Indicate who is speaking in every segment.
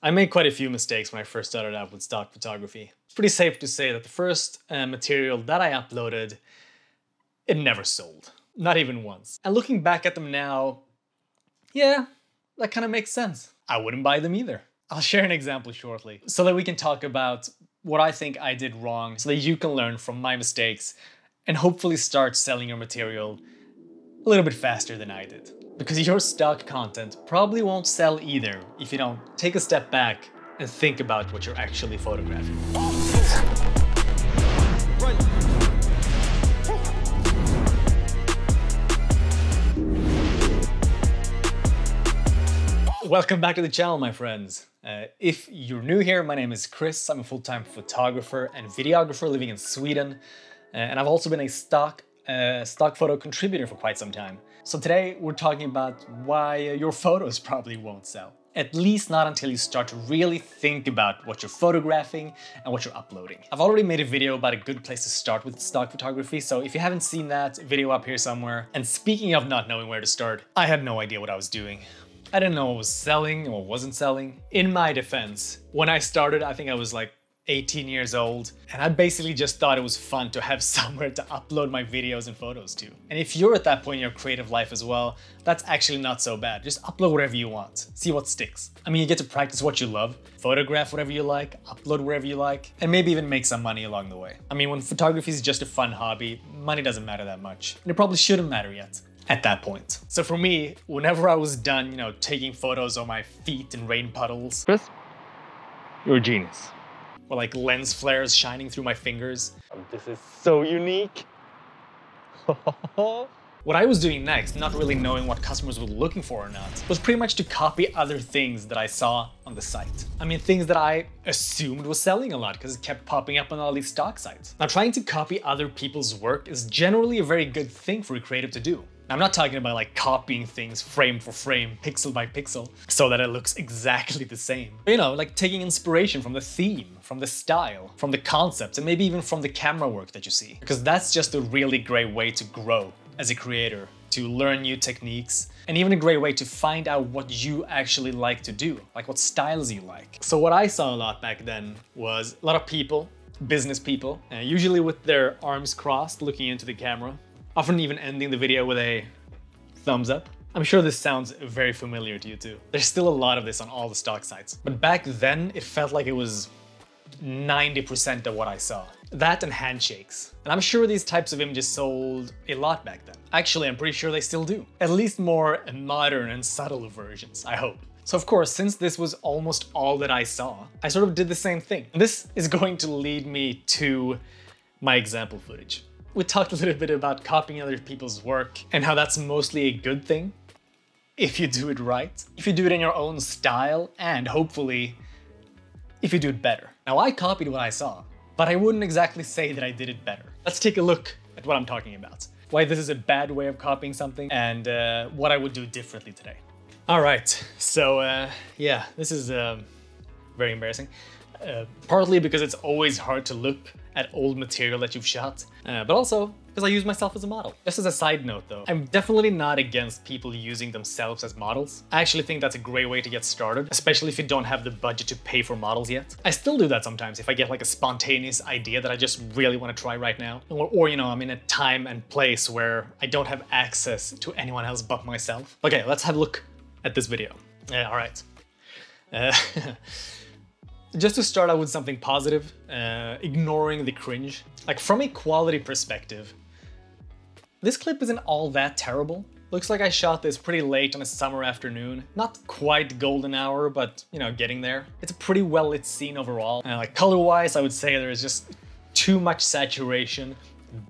Speaker 1: I made quite a few mistakes when I first started out with stock photography. It's pretty safe to say that the first material that I uploaded, it never sold. Not even once. And looking back at them now, yeah, that kind of makes sense. I wouldn't buy them either. I'll share an example shortly so that we can talk about what I think I did wrong so that you can learn from my mistakes and hopefully start selling your material a little bit faster than I did. Because your stock content probably won't sell either if you don't take a step back and think about what you're actually photographing. Welcome back to the channel, my friends. If you're new here, my name is Chris. I'm a full-time photographer and videographer living in Sweden. And I've also been a stock photo contributor for quite some time. So today we're talking about why your photos probably won't sell. At least not until you start to really think about what you're photographing and what you're uploading. I've already made a video about a good place to start with stock photography, so if you haven't seen that video up here somewhere. And speaking of not knowing where to start, I had no idea what I was doing. I didn't know what was selling or what wasn't selling. In my defense, when I started, I think I was like 18 years old, and I basically just thought it was fun to have somewhere to upload my videos and photos to. And if you're at that point in your creative life as well, that's actually not so bad. Just upload whatever you want, see what sticks. I mean, you get to practice what you love, photograph whatever you like, upload wherever you like, and maybe even make some money along the way. I mean, when photography is just a fun hobby, money doesn't matter that much, and it probably shouldn't matter yet at that point. So for me, whenever I was done, taking photos on my feet in rain puddles, Chris, you're a genius. Or like lens flares shining through my fingers. This is so unique. What I was doing next, not really knowing what customers were looking for or not, was pretty much to copy other things that I saw on the site. I mean, things that I assumed was selling a lot because it kept popping up on all these stock sites. Now, trying to copy other people's work is generally a very good thing for a creative to do. I'm not talking about like copying things frame for frame, pixel by pixel, so that it looks exactly the same. But, like taking inspiration from the theme, from the style, from the concepts, and maybe even from the camera work that you see. Because that's just a really great way to grow as a creator, to learn new techniques, and even a great way to find out what you actually like to do, like what styles you like. So what I saw a lot back then was a lot of people, business people, usually with their arms crossed looking into the camera, often even ending the video with a thumbs up. I'm sure this sounds very familiar to you too. There's still a lot of this on all the stock sites. But back then, it felt like it was 90% of what I saw. That and handshakes. And I'm sure these types of images sold a lot back then. Actually, I'm pretty sure they still do. At least more modern and subtle versions, I hope. So of course, since this was almost all that I saw, I sort of did the same thing. And this is going to lead me to my example footage. We talked a little bit about copying other people's work and how that's mostly a good thing if you do it right, if you do it in your own style, and hopefully if you do it better. Now, I copied what I saw, but I wouldn't exactly say that I did it better. Let's take a look at what I'm talking about, why this is a bad way of copying something, and what I would do differently today. All right, so yeah, this is very embarrassing. Partly because it's always hard to look at old material that you've shot, but also because I use myself as a model. Just as a side note though, I'm definitely not against people using themselves as models. I actually think that's a great way to get started, especially if you don't have the budget to pay for models yet. I still do that sometimes if I get like a spontaneous idea that I just really want to try right now. Or I'm in a time and place where I don't have access to anyone else but myself. Okay, let's have a look at this video. All right. Just to start out with something positive, ignoring the cringe. Like from a quality perspective, this clip isn't all that terrible. Looks like I shot this pretty late on a summer afternoon. Not quite golden hour, but getting there. It's a pretty well lit scene overall. Like color-wise, I would say there's just too much saturation,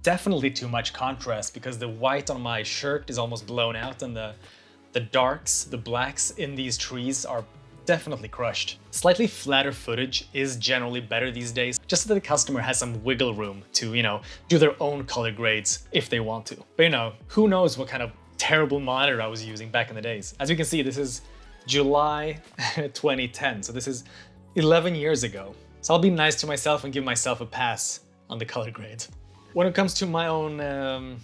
Speaker 1: definitely too much contrast because the white on my shirt is almost blown out and the darks, the blacks in these trees are definitely crushed. Slightly flatter footage is generally better these days, just so that the customer has some wiggle room to, do their own color grades if they want to. But who knows what kind of terrible monitor I was using back in the days. As you can see, this is July 2010, so this is 11 years ago. So I'll be nice to myself and give myself a pass on the color grade. When it comes to my own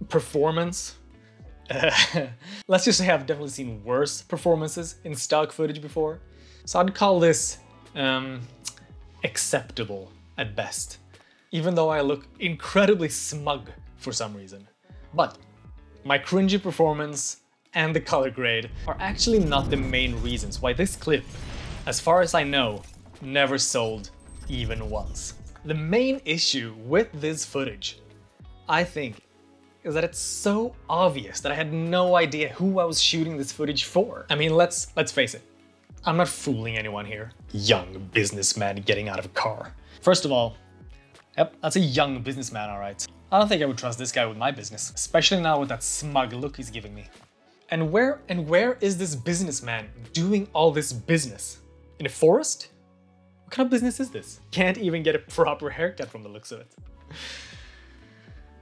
Speaker 1: performance, let's just say I've definitely seen worse performances in stock footage before. So I'd call this acceptable at best, even though I look incredibly smug for some reason. But my cringy performance and the color grade are actually not the main reasons why this clip, as far as I know, never sold even once. The main issue with this footage, I think, is that it's so obvious that I had no idea who I was shooting this footage for. I mean, let's face it. I'm not fooling anyone here. Young businessman getting out of a car. First of all, yep, that's a young businessman, all right. I don't think I would trust this guy with my business, especially now with that smug look he's giving me. And where is this businessman doing all this business? In a forest? What kind of business is this? Can't even get a proper haircut from the looks of it.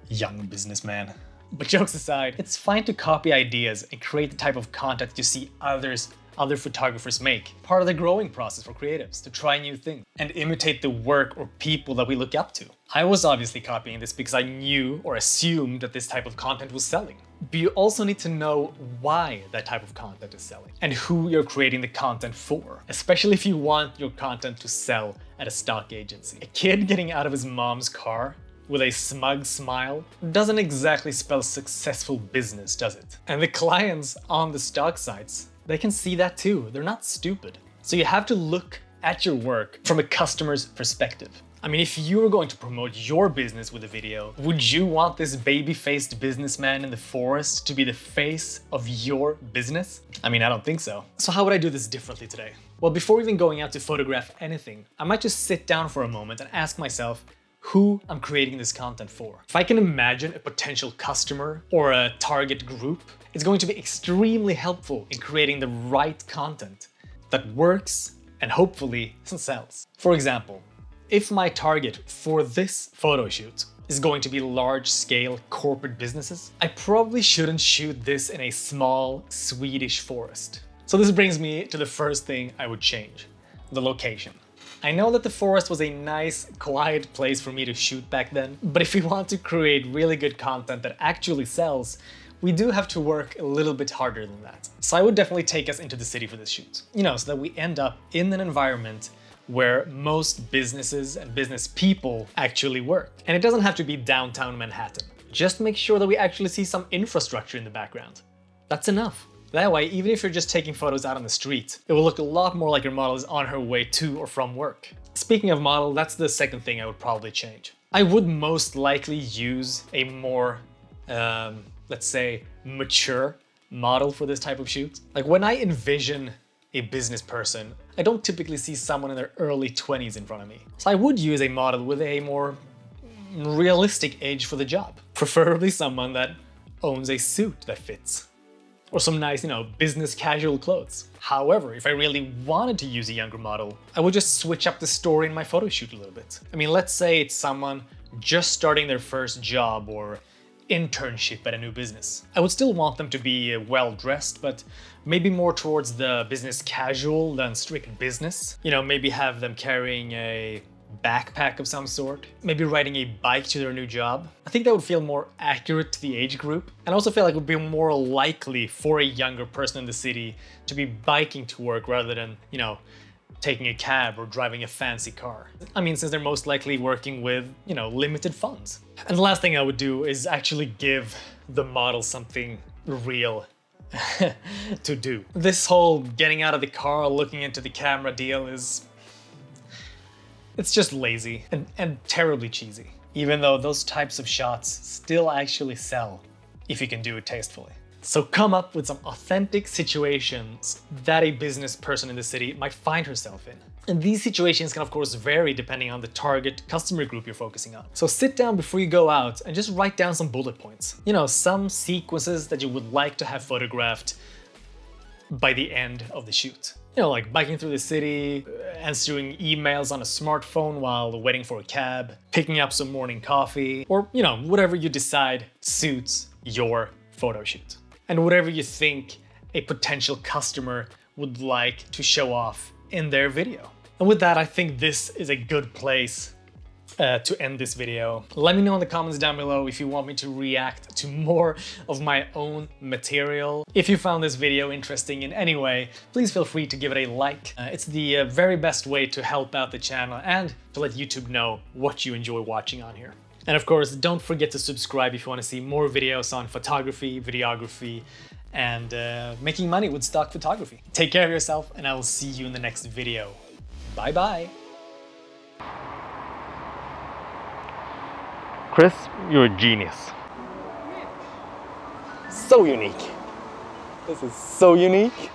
Speaker 1: Young businessman. But jokes aside, it's fine to copy ideas and create the type of content you see other photographers make. Part of the growing process for creatives, to try new things and imitate the work or people that we look up to. I was obviously copying this because I knew or assumed that this type of content was selling. But you also need to know why that type of content is selling and who you're creating the content for, especially if you want your content to sell at a stock agency. A kid getting out of his mom's car with a smug smile doesn't exactly spell successful business, does it? And the clients on the stock sites, they can see that too. They're not stupid. So you have to look at your work from a customer's perspective. I mean, if you were going to promote your business with a video, would you want this baby-faced businessman in the forest to be the face of your business? I mean, I don't think so. So how would I do this differently today? Well, before even going out to photograph anything, I might just sit down for a moment and ask myself who I'm creating this content for. If I can imagine a potential customer or a target group, it's going to be extremely helpful in creating the right content that works and hopefully sells. For example, if my target for this photo shoot is going to be large-scale corporate businesses, I probably shouldn't shoot this in a small Swedish forest. So this brings me to the first thing I would change: the location. I know that the forest was a nice, quiet place for me to shoot back then, but if we want to create really good content that actually sells, we do have to work a little bit harder than that. So I would definitely take us into the city for this shoot, so that we end up in an environment where most businesses and business people actually work. And it doesn't have to be downtown Manhattan. Just make sure that we actually see some infrastructure in the background. That's enough. That way, even if you're just taking photos out on the street, it will look a lot more like your model is on her way to or from work. Speaking of model, that's the second thing I would probably change. I would most likely use a more, let's say, mature model for this type of shoot. Like when I envision a business person, I don't typically see someone in their early 20s in front of me. So I would use a model with a more realistic age for the job. Preferably someone that owns a suit that fits. Or some nice, business casual clothes. However, if I really wanted to use a younger model, I would just switch up the story in my photo shoot a little bit. I mean, let's say it's someone just starting their first job or internship at a new business. I would still want them to be well-dressed, but maybe more towards the business casual than strict business. Maybe have them carrying a backpack of some sort, maybe riding a bike to their new job. I think that would feel more accurate to the age group, and also feel like it would be more likely for a younger person in the city to be biking to work rather than, taking a cab or driving a fancy car. I mean, since they're most likely working with, limited funds. And the last thing I would do is actually give the model something real to do. This whole getting out of the car, looking into the camera deal it's just lazy and terribly cheesy, even though those types of shots still actually sell if you can do it tastefully. So come up with some authentic situations that a business person in the city might find herself in. And these situations can of course vary depending on the target customer group you're focusing on. So sit down before you go out and just write down some bullet points. Some sequences that you would like to have photographed by the end of the shoot. Like biking through the city, answering emails on a smartphone while waiting for a cab, picking up some morning coffee, or, whatever you decide suits your photo shoot. And whatever you think a potential customer would like to show off in their video. And with that, I think this is a good place to end this video. Let me know in the comments down below if you want me to react to more of my own material. If you found this video interesting in any way, please feel free to give it a like. It's the very best way to help out the channel and to let YouTube know what you enjoy watching on here. And of course, don't forget to subscribe if you want to see more videos on photography, videography, and making money with stock photography. Take care of yourself, and I will see you in the next video. Bye bye. Chris, you're a genius.
Speaker 2: So unique. This is so unique.